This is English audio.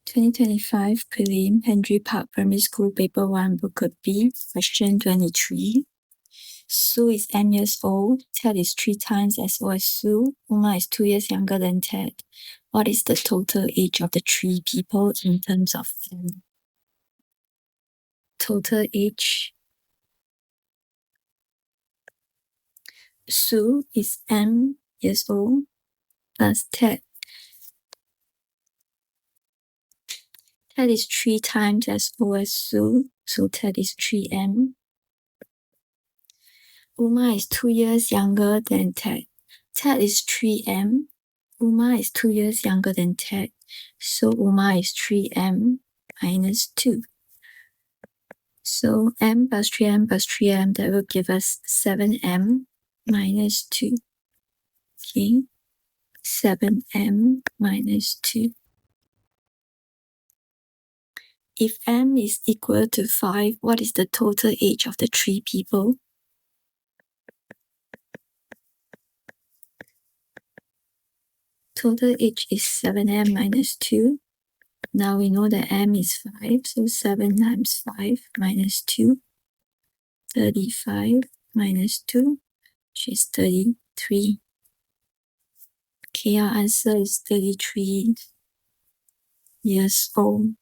2025 Prelim Henry Park Primary School Paper 1 Booklet B, Question 23. Sue is N years old. Ted is 3 times as old as Sue. Uma is 2 years younger than Ted. What is the total age of the 3 people in terms of M? Total age. Sue is M years old plus Ted. Ted is 3 times as old as Sue, so Ted is 3M. Uma is 2 years younger than Ted. Ted is 3M. Uma is 2 years younger than Ted, so Uma is 3M minus 2. So M plus 3M plus 3M, that will give us 7M minus 2. Okay, 7M minus 2. If M is equal to 5, what is the total age of the 3 people? Total age is 7M minus 2. Now we know that M is 5, so 7 times 5 minus 2. 35 minus 2, which is 33. Okay, our answer is 33 years old.